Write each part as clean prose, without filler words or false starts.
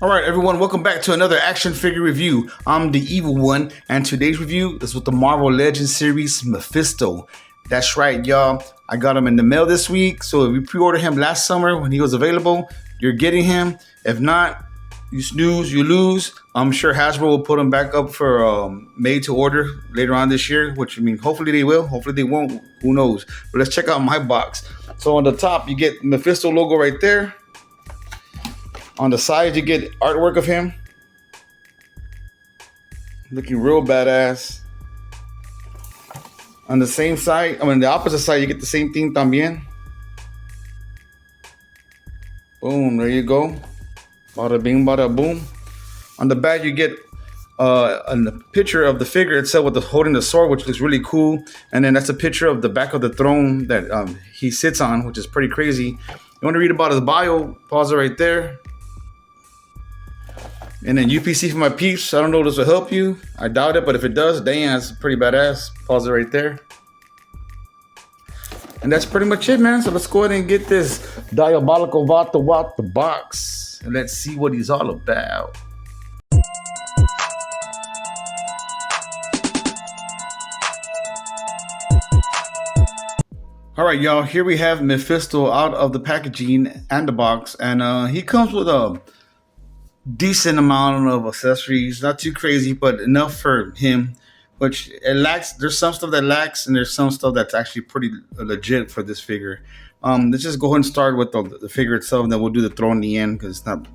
All right, everyone, welcome back to another action figure review. I'm the evil one, and today's review is with the Marvel Legends series Mephisto. That's right, y'all. I got him in the mail this week, so if you pre-ordered him last summer when he was available, you're getting him. If not, you snooze, you lose. I'm sure Hasbro will put him back up for made to order later on this year, which I mean, hopefully they will, hopefully they won't, who knows. But let's check out my box. So on the top, you get Mephisto logo right there. On the side, you get artwork of him. Looking real badass. On the same side, the opposite side, you get the same thing también. Boom, there you go. Bada bing, bada boom. On the back, you get a picture of the figure itself with holding the sword, which looks really cool. And then that's a picture of the back of the throne that he sits on, which is pretty crazy. You want to read about his bio, pause it right there. And then UPC for my peeps. I don't know if this will help you. I doubt it, but if it does, damn, it's pretty badass. Pause it right there. And that's pretty much it, man. So let's go ahead and get this diabolical Vato out the box. And let's see what he's all about. All right, y'all. Here we have Mephisto out of the packaging and the box. And he comes with a decent amount of accessories, not too crazy, but enough for him. Which it lacks. There's some stuff that lacks, and there's some stuff that's actually pretty legit for this figure. Let's just go ahead and start with the figure itself, and then we'll do the throw in the end because it's not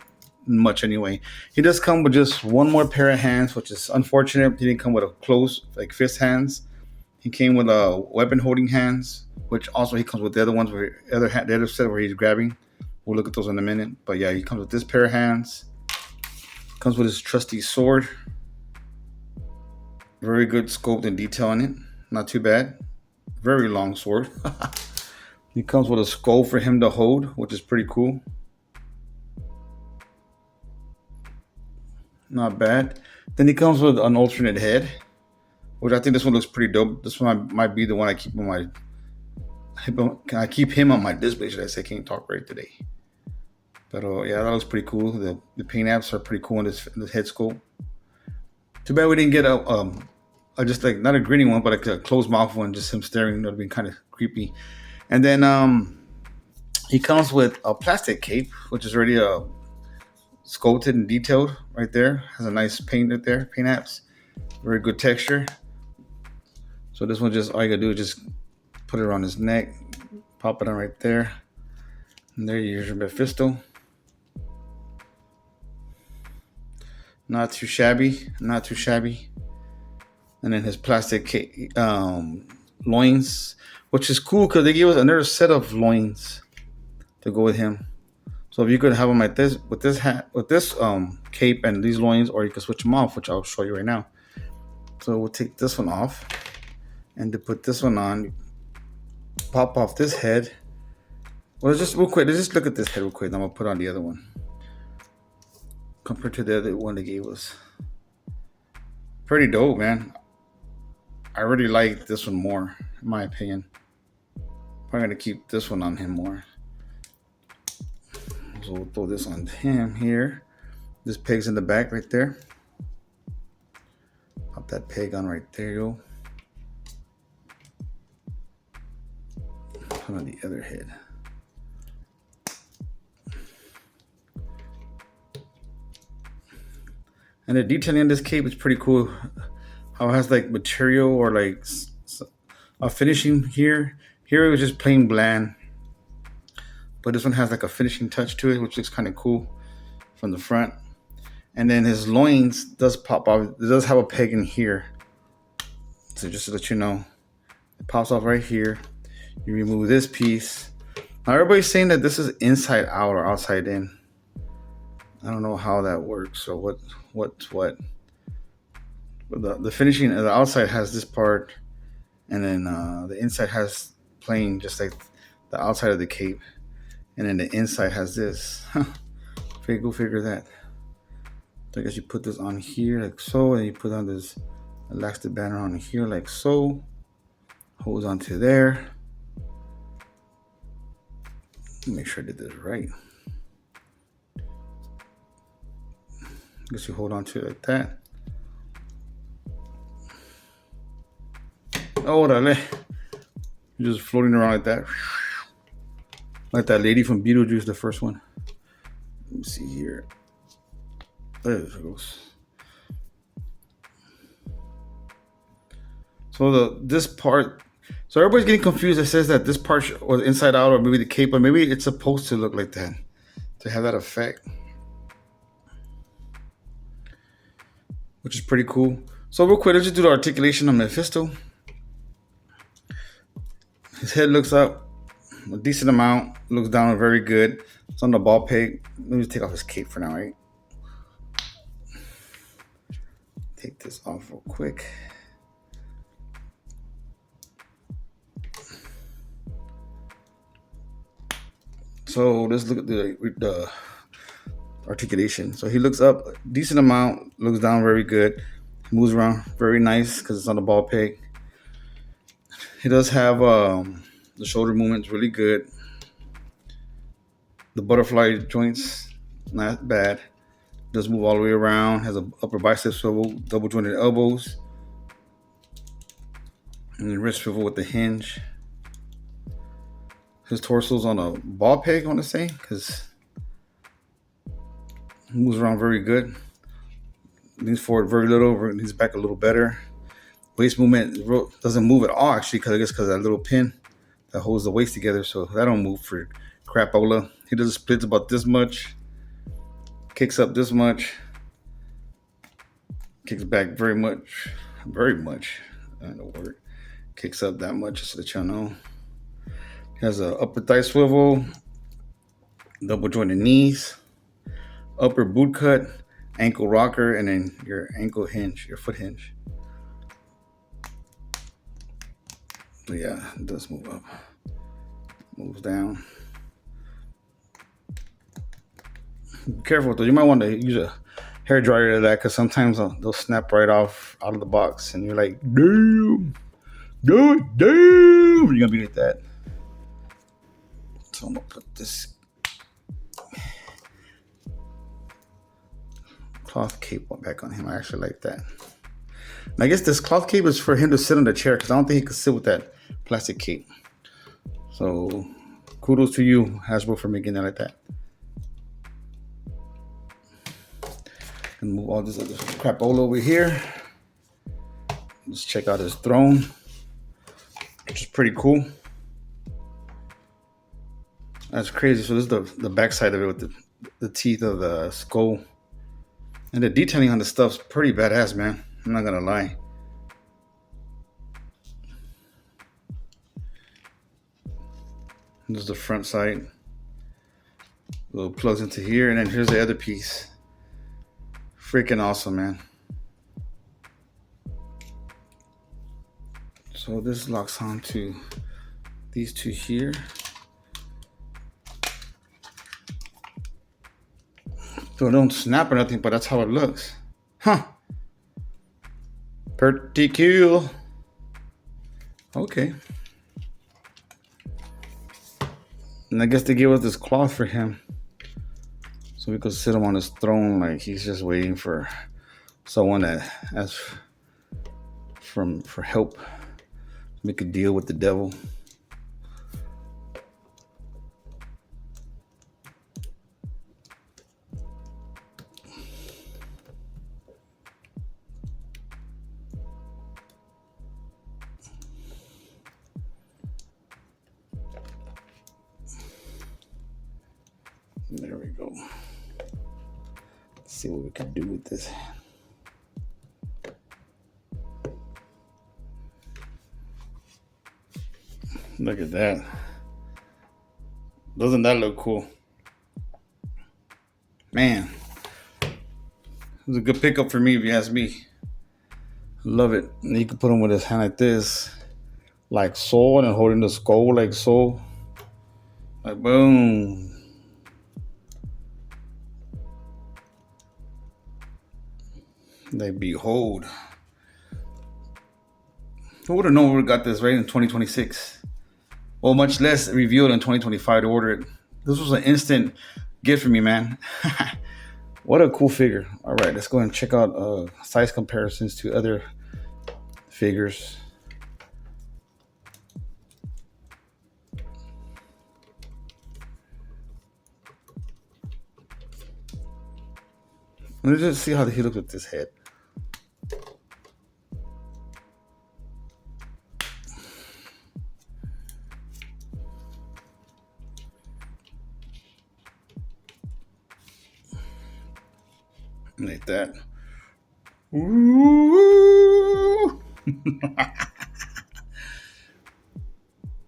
much anyway. He does come with just one more pair of hands, which is unfortunate. He didn't come with a closed like fist hands. He came with weapon holding hands, which also he comes with the other ones where the other set where he's grabbing. We'll look at those in a minute. But yeah, he comes with this pair of hands. Comes with his trusty sword. Very good sculpt and detail on it. Not too bad. Very long sword. He comes with a skull for him to hold, which is pretty cool. Not bad. Then he comes with an alternate head, which I think this one looks pretty dope. This one might be the one I keep on my... I keep him on my display, should I say. Can't talk right today. But yeah, that looks pretty cool. The paint apps are pretty cool in this head sculpt. Too bad we didn't get a just like not a grinning one, but like a closed mouth one, just him staring. That would have been kind of creepy. And then he comes with a plastic cape, which is already sculpted and detailed right there. Has a nice paint right there, paint apps. Very good texture. So this one, just all you gotta do is just put it around his neck, pop it on right there. And there you here's your Mephisto. Not too shabby, not too shabby. And then his plastic loins, which is cool because they gave us another set of loins to go with him. So if you could have them like this, with this hat, with this cape and these loins, or you can switch them off, which I'll show you right now. So we'll take this one off, and to put this one on, pop off this head. Well, just real quick, let's just look at this head real quick. I'm gonna put on the other one. Compared to the other one they gave us. Pretty dope, man. I really like this one more, in my opinion. I'm gonna keep this one on him more. So we'll throw this on him here. This peg's in the back right there. Pop that peg on right there, yo. Put on the other head. And the detailing on this cape is pretty cool. How it has like material or like a finishing here. Here it was just plain bland. But this one has like a finishing touch to it, which looks kind of cool from the front. And then his loins does pop off. It does have a peg in here. So just to let you know, it pops off right here. You remove this piece. Now everybody's saying that this is inside out or outside in. I don't know how that works or what. But the finishing, the outside has this part, and then the inside has plain, just like the outside of the cape, and then the inside has this. Go figure that. So I guess you put this on here like so, and you put on this elastic banner on here like so. Holds onto there. Make sure I did this right. guess you hold on to it like that. Oh, dale. You're just floating around like that. Like that lady from Beetlejuice, the first one. Let me see here. There it goes. So this part, so everybody's getting confused. It says that this part was inside out, or maybe the cape, but maybe it's supposed to look like that to have that effect, which is pretty cool. So real quick, let's just do the articulation on Mephisto. His head looks up a decent amount, looks down very good. It's on the ball peg. Let me just take off his cape for now, right? Take this off real quick. So let's look at the articulation. So he looks up a decent amount, looks down very good, moves around very nice because it's on the ball peg. He does have the shoulder movements really good. The butterfly joints, not bad. Does move all the way around. Has an upper bicep swivel, double jointed elbows, and the wrist swivel with the hinge. His torso's on a ball peg, I want to say, because he moves around very good. Leans forward very little, leans back a little better. Waist movement doesn't move at all, actually, because of that little pin that holds the waist together. So that don't move for crapola. He does splits about this much, kicks up this much, kicks back very much. I don't know the word. Kicks up that much, just to let y'all know. He has an upper thigh swivel, double jointed knees, upper boot cut, ankle rocker, and then your ankle hinge, your foot hinge. But yeah, it does move up. Moves down. Be careful though. You might want to use a hair dryer to that, because sometimes they'll snap right off out of the box, and you're like, damn, damn. You're gonna be like that. So I'm gonna put this cloth cape back on him. I actually like that. And I guess this cloth cape is for him to sit on the chair, because I don't think he could sit with that plastic cape. So kudos to you, Hasbro, for making it like that. And move all this other crap all over here. Let's check out his throne, which is pretty cool. That's crazy. So this is the back side of it with the teeth of the skull. And the detailing on the stuff's pretty badass, man. I'm not gonna lie. This is the front side. Little plugs into here, and then here's the other piece. Freaking awesome, man. So this locks onto these two here. So it don't snap or nothing, but that's how it looks. Huh. Pretty cool. Okay. And I guess they gave us this cloth for him, so we could sit him on his throne like he's just waiting for someone that asks for help, make a deal with the devil. There we go. Let's see what we can do with this. Look at that. Doesn't that look cool? Man, it was a good pickup for me, if you ask me. Love it. And you can put him with his hand like this, like so, and holding the skull like so. Like boom. Like behold. Who would have known we would have got this right in 2026? Well, much less revealed in 2025 to order it. This was an instant gift for me, man. What a cool figure. All right, let's go and check out size comparisons to other figures. Let's just see how he looks with this head. Like that. Ooh. Te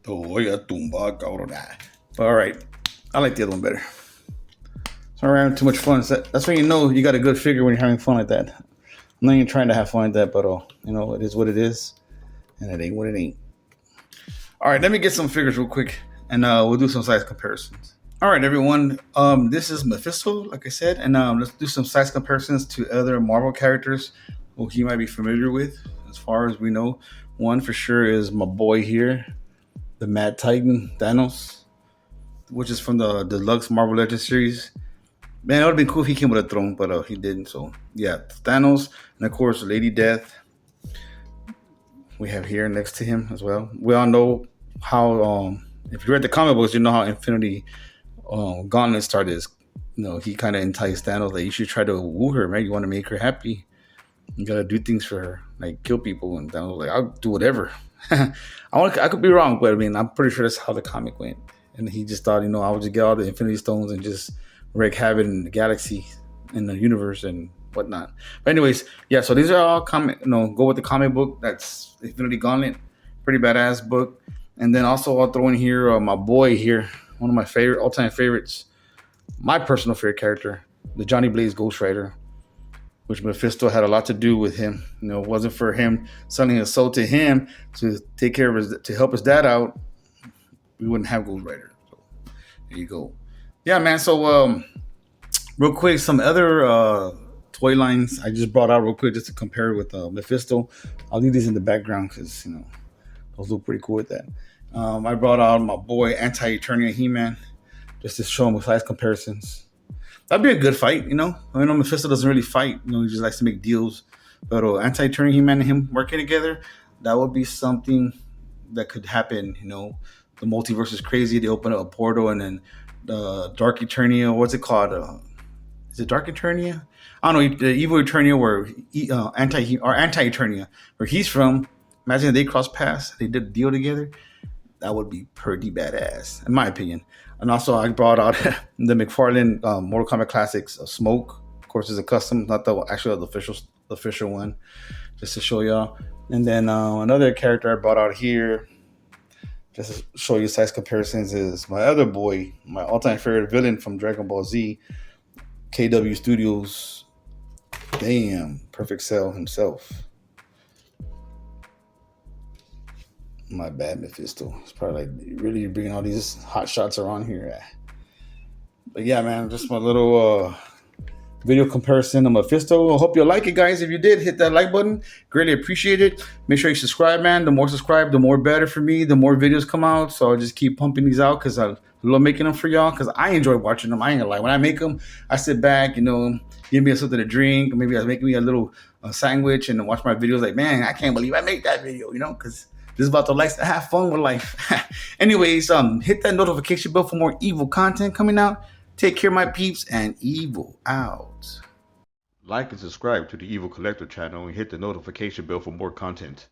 voy a tumbar, cabrón. But all right, I like the other one better. So I'm having too much fun. That's when you know you got a good figure when you're having fun like that. I'm not even trying to have fun like that, but you know, it is what it is, and it ain't what it ain't. All right, let me get some figures real quick, and we'll do some size comparisons. All right, everyone. This is Mephisto, like I said, and let's do some size comparisons to other Marvel characters who you might be familiar with. As far as we know, one for sure is my boy here, the Mad Titan Thanos, which is from the Deluxe Marvel Legends series. Man, it would have been cool if he came with a throne, but he didn't. So yeah, Thanos, and of course Lady Death. We have here next to him as well. We all know how, if you read the comic books, you know how Infinity Gauntlet started. You know, he kind of enticed Thanos like, you should try to woo her, man. You want to make her happy. You gotta do things for her, like kill people. And Thanos was like, I'll do whatever. I could be wrong, but I mean, I'm pretty sure that's how the comic went. And he just thought, you know, I would just get all the Infinity Stones and just wreak havoc in the galaxy, in the universe, and whatnot. But anyways, yeah. So these are all comic. You know, go with the comic book. That's Infinity Gauntlet, pretty badass book. And then also I'll throw in here my boy here, one of my favorite all-time favorites, my personal favorite character, the Johnny Blaze Ghost Rider, which Mephisto had a lot to do with him. You know, it wasn't for him selling his soul to him to take care of to help his dad out, we wouldn't have Ghost Rider. So there you go. Yeah, man. So real quick, some other toy lines I just brought out real quick just to compare with Mephisto. I'll leave these in the background because, you know, those look pretty cool with that. I brought out my boy Anti-Eternia He-Man just to show him with size comparisons. That'd be a good fight, you know. I know Mephisto doesn't really fight, you know, he just likes to make deals. But Anti-Eternia He-Man and him working together, that would be something that could happen, you know. The multiverse is crazy. They open up a portal and then Dark Eternia, what's it called? Is it Dark Eternia? I don't know, the Evil Eternia where Anti-Eternia, where he's from. Imagine if they cross paths, they did a deal together. That would be pretty badass, in my opinion. And also, I brought out the McFarlane Mortal Kombat Classics Smoke. Of course, it's a custom, not the actual the official one, just to show y'all. And then another character I brought out here, just to show you size comparisons, is my other boy, my all-time favorite villain from Dragon Ball Z, KW Studios. Damn, Perfect Cell himself. My bad, Mephisto. It's probably like really bringing all these hot shots around here. But yeah, man, just my little video comparison of Mephisto. I hope you like it, guys. If you did, hit that like button. Greatly appreciate it. Make sure you subscribe, man. The more subscribe, the more better for me. The more videos come out. So I'll just keep pumping these out because I love making them for y'all because I enjoy watching them. I ain't gonna lie. When I make them, I sit back, you know, give me something to drink. Or maybe I make me a little sandwich and watch my videos like, man, I can't believe I made that video, you know, because this is about the likes to have fun with life. Anyways, hit that notification bell for more evil content coming out. Take care, my peeps, and evil out. Like and subscribe to the Evil Collector channel and hit the notification bell for more content.